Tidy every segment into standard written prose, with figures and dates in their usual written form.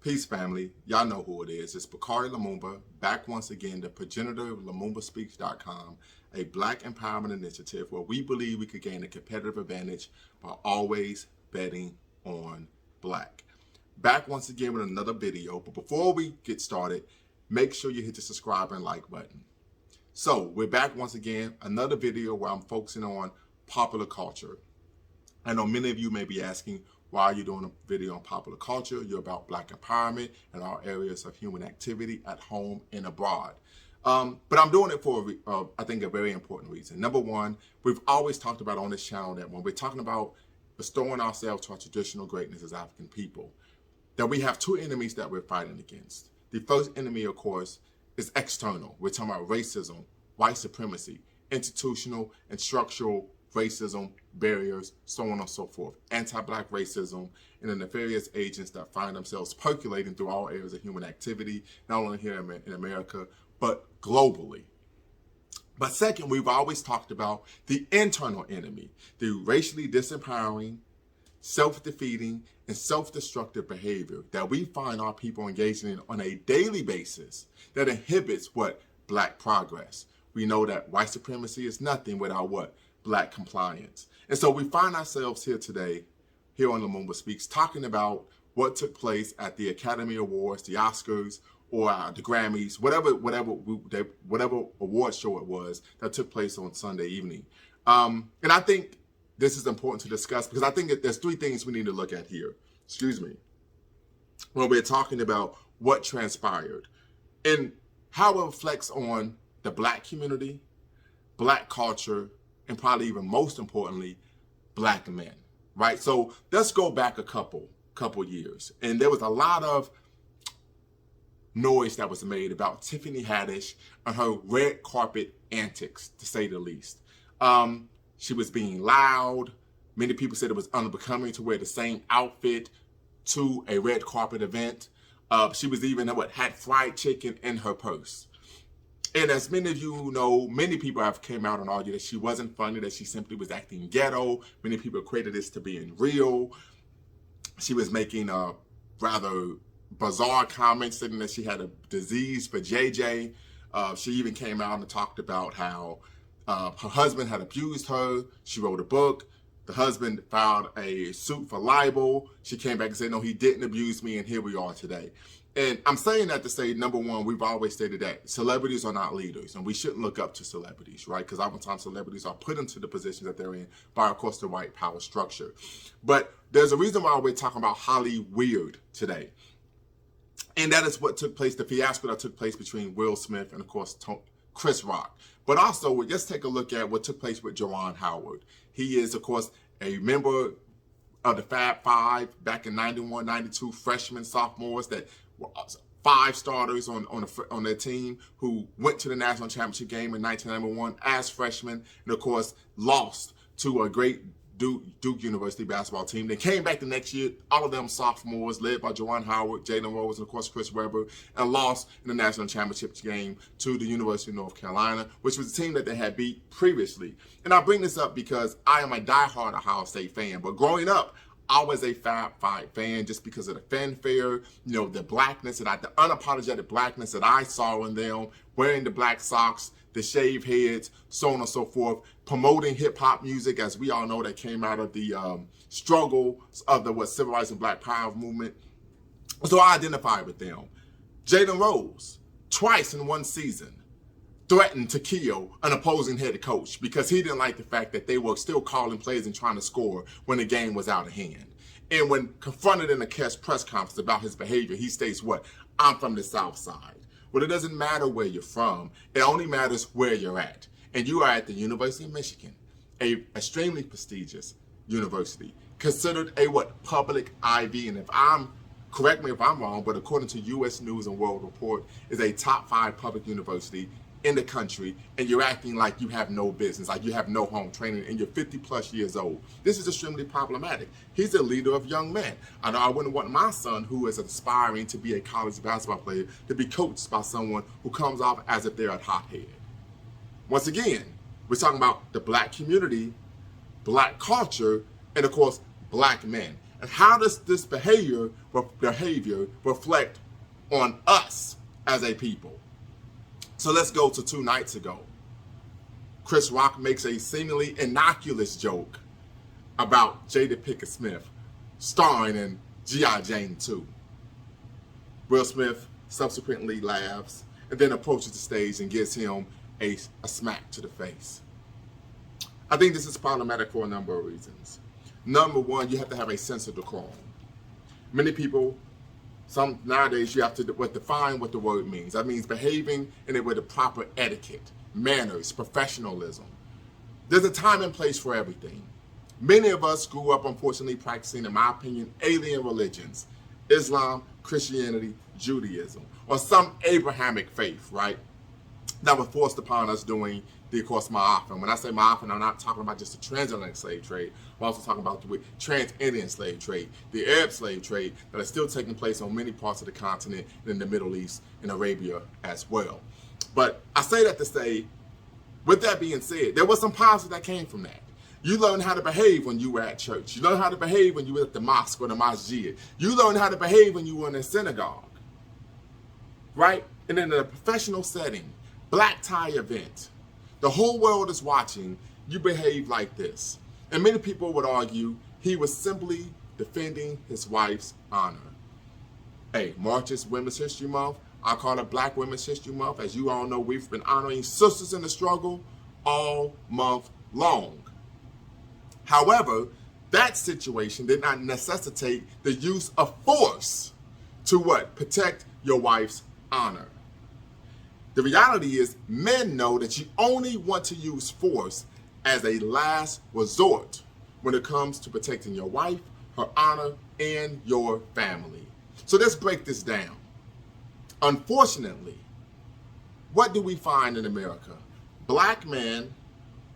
Peace, family. Y'all know who it is. It's Bakari Lumumba, back once again, the progenitor of LumumbaSpeaks.com, a Black empowerment initiative where we believe we could gain a competitive advantage by always betting on Black. Back once again with another video, but before we get started, make sure you hit the subscribe and like button. So, we're back once again, another video where I'm focusing on popular culture. I know many of you may be asking, why are you doing a video on popular culture? You're about Black empowerment and all areas of human activity at home and abroad. But I'm doing it for, I think, a very important reason. Number one, we've always talked about on this channel that when we're talking about restoring ourselves to our traditional greatness as African people, that we have two enemies that we're fighting against. The first enemy, of course, is external. We're talking about racism, white supremacy, institutional and structural racism, barriers, so on and so forth, anti-Black racism, and the nefarious agents that find themselves percolating through all areas of human activity, not only here in America, but globally. But second, we've always talked about the internal enemy, the racially disempowering, self-defeating, and self-destructive behavior that we find our people engaging in on a daily basis that inhibits what? Black progress. We know that white supremacy is nothing without what? Black compliance. And so we find ourselves here today, here on Lumumba Speaks, talking about what took place at the Academy Awards, the Oscars, or the Grammys, whatever award show it was that took place on Sunday evening. And I think this is important to discuss because I think that there's three things we need to look at here. Excuse me. When we're talking about what transpired and how it reflects on the Black community, Black culture, and probably even most importantly, Black men, right? So let's go back a couple years. And there was a lot of noise that was made about Tiffany Haddish and her red carpet antics, to say the least. She was being loud. Many people said it was unbecoming to wear the same outfit to a red carpet event. She was even, had fried chicken in her purse. And as many of you know, many people have came out and argued that she wasn't funny, that she simply was acting ghetto. Many people equated this to being real. She was making rather bizarre comments, saying that she had a disease for JJ. She even came out and talked about how her husband had abused her. She wrote a book. The husband filed a suit for libel. She came back and said, no, he didn't abuse me, and here we are today. And I'm saying that to say, number one, we've always stated that celebrities are not leaders, and we shouldn't look up to celebrities, right? Because oftentimes celebrities are put into the positions that they're in by, of course, the white power structure. But there's a reason why we're talking about Holly Weird today. And that is what took place, the fiasco that took place between Will Smith and, of course, Chris Rock. But also, let's take a look at what took place with Juwan Howard. He is, of course, a member of the Fab Five back in 91, 92, freshmen, sophomores that were five starters on their team who went to the national championship game in 1991 as freshmen and, of course, lost to a great Duke University basketball team. They came back the next year, all of them sophomores, led by Juwan Howard, Jalen Rose, and of course Chris Webber, and lost in the national championship game to the University of North Carolina, which was a team that they had beat previously. And I bring this up because I am a diehard Ohio State fan, but growing up, I was a Fab Five fan just because of the fanfare, the blackness, the unapologetic blackness that I saw in them, wearing the black socks, the shaved heads, so on and so forth, promoting hip-hop music, as we all know, that came out of the struggle of the civil rights and Black power movement. So I identify with them. Jalen Rose, twice in one season, threatened to kill an opposing head coach because he didn't like the fact that they were still calling plays and trying to score when the game was out of hand. And when confronted in a press conference about his behavior, he states what? I'm from the South Side. Well, it doesn't matter where you're from. It only matters where you're at. And you are at the University of Michigan, a extremely prestigious university, considered a public Ivy. And correct me if I'm wrong, but according to U.S. News and World Report, is a top 5 public university in the country, and you're acting like you have no business, like you have no home training, and you're 50 plus years old. This is extremely problematic. He's a leader of young men. I know I wouldn't want my son, who is aspiring to be a college basketball player, to be coached by someone who comes off as if they're a hothead. Once again, we're talking about the Black community, Black culture, and of course, Black men. And how does this behavior reflect on us as a people? So let's go to 2 nights ago. Chris Rock makes a seemingly innocuous joke about Jada Pinkett Smith starring in G.I. Jane 2. Will Smith subsequently laughs and then approaches the stage and gives him a smack to the face. I think this is problematic for a number of reasons. Number one, you have to have a sense of decorum. Many people, nowadays, you have to define what the word means. That means behaving in it with the proper etiquette, manners, professionalism. There's a time and place for everything. Many of us grew up, unfortunately, practicing, in my opinion, alien religions, Islam, Christianity, Judaism, or some Abrahamic faith, right? That was forced upon us during the, of course, Ma'af. And when I say Ma'af, I'm not talking about just the transatlantic slave trade. I'm also talking about the trans-Indian slave trade, the Arab slave trade that is still taking place on many parts of the continent and in the Middle East and Arabia as well. But I say that to say, with that being said, there was some positive that came from that. You learned how to behave when you were at church. You learned how to behave when you were at the mosque or the masjid. You learned how to behave when you were in a synagogue, right? And in a professional setting, black tie event, the whole world is watching, you behave like this. And many people would argue he was simply defending his wife's honor. Hey, March is Women's History Month. I call it Black Women's History Month. As you all know, we've been honoring sisters in the struggle all month long. However, that situation did not necessitate the use of force to what? Protect your wife's honor. The reality is, men know that you only want to use force as a last resort when it comes to protecting your wife, her honor, and your family. So let's break this down. Unfortunately, what do we find in America? Black men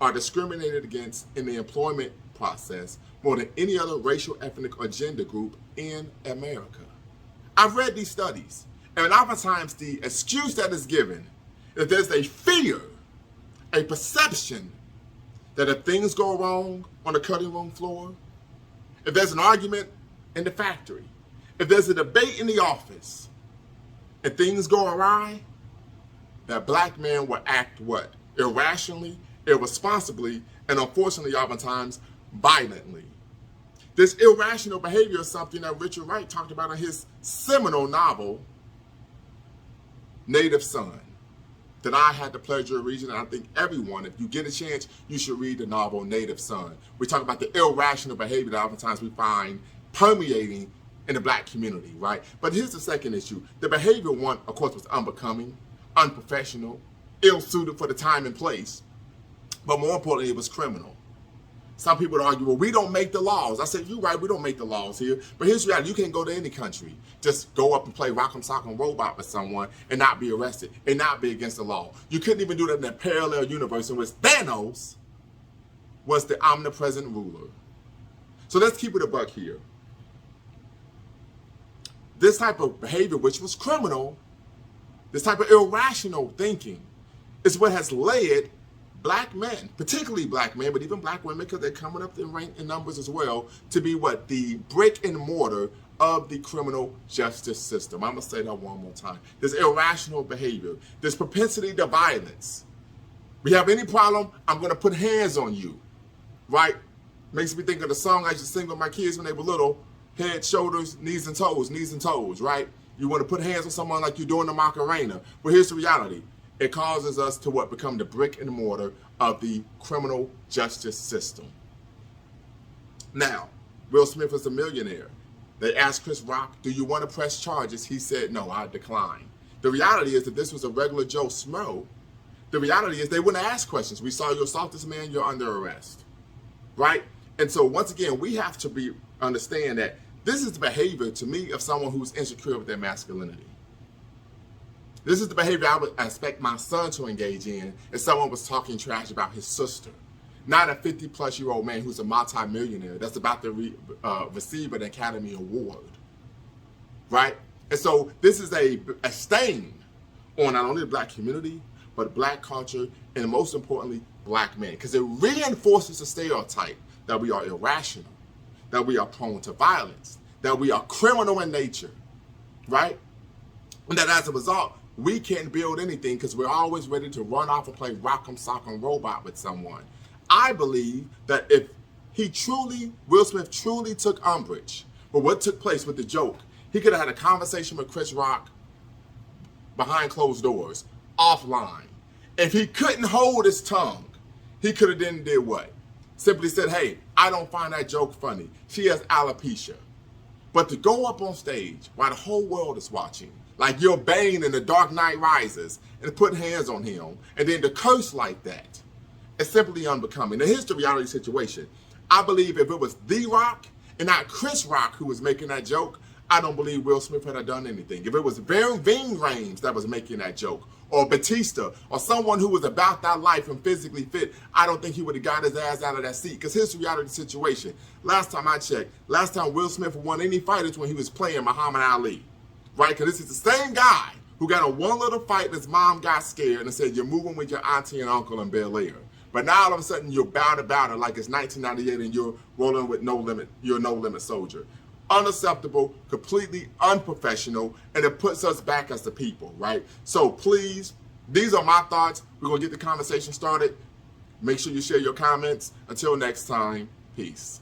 are discriminated against in the employment process more than any other racial, ethnic, or gender group in America. I've read these studies, and oftentimes the excuse that is given is there's a fear, a perception that if things go wrong on the cutting room floor, if there's an argument in the factory, if there's a debate in the office, and things go awry, that black men will act what? Irrationally, irresponsibly, and unfortunately, oftentimes, violently. This irrational behavior is something that Richard Wright talked about in his seminal novel, Native Son, that I had the pleasure of reading, and I think everyone, if you get a chance, you should read the novel Native Son. We talk about the irrational behavior that oftentimes we find permeating in the black community, right? But here's the second issue. The behavior, one, of course, was unbecoming, unprofessional, ill-suited for the time and place, but more importantly, it was criminal. Some people would argue, well, we don't make the laws. I said, you're right, we don't make the laws here. But here's the reality, you can't go to any country, just go up and play Rock'em Sock'em Robot with someone and not be arrested and not be against the law. You couldn't even do that in a parallel universe in which Thanos was the omnipresent ruler. So let's keep it a buck here. This type of behavior, which was criminal, this type of irrational thinking, is what has led black men, particularly black men, but even black women, because they're coming up in rank in numbers as well, to be what? The brick and mortar of the criminal justice system. I'm going to say that one more time. This irrational behavior, this propensity to violence. We have any problem, I'm going to put hands on you, right? Makes me think of the song I used to sing with my kids when they were little, head, shoulders, knees and toes, right? You want to put hands on someone like you're doing the Macarena. But here's the reality. It causes us to what? Become the brick and mortar of the criminal justice system. Now, Will Smith is a millionaire. They asked Chris Rock, do you want to press charges? He said, no, I decline. The reality is that this was a regular Joe Smo. The reality is they wouldn't ask questions. We saw you assault this man, you're under arrest, right? And so once again, we have to understand that this is the behavior, to me, of someone who's insecure with their masculinity. This is the behavior I would expect my son to engage in if someone was talking trash about his sister. Not a 50-plus-year-old man who's a multi-millionaire that's about to receive an Academy Award, right? And so this is a stain on not only the black community, but black culture, and most importantly, black men, because it reinforces the stereotype that we are irrational, that we are prone to violence, that we are criminal in nature, right? And that as a result, we can't build anything because we're always ready to run off and play rock'em sock'em robot with someone. I believe that if Will Smith truly took umbrage with what took place with the joke, he could have had a conversation with Chris Rock behind closed doors, offline. If he couldn't hold his tongue, he could have then did what? Simply said, hey, I don't find that joke funny. She has alopecia. But to go up on stage while the whole world is watching, like you're Bane in The Dark Knight Rises, and to put hands on him, and then to curse like that, it's simply unbecoming. Now, here's the reality situation. I believe if it was The Rock and not Chris Rock who was making that joke, I don't believe Will Smith had done anything. If it was Ving Rhames that was making that joke, or Batista, or someone who was about that life and physically fit, I don't think he would have got his ass out of that seat. Because here's the reality situation. Last time I checked, last time Will Smith won any fight is when he was playing Muhammad Ali. Right? Because this is the same guy who got in one little fight and his mom got scared and said, you're moving with your auntie and uncle in Bel Air. But now all of a sudden you're bout it like it's 1998 and you're rolling with No Limit. You're a No Limit soldier. Unacceptable, completely unprofessional, and it puts us back as the people, right? So please, these are my thoughts. We're going to get the conversation started. Make sure you share your comments. Until next time, peace.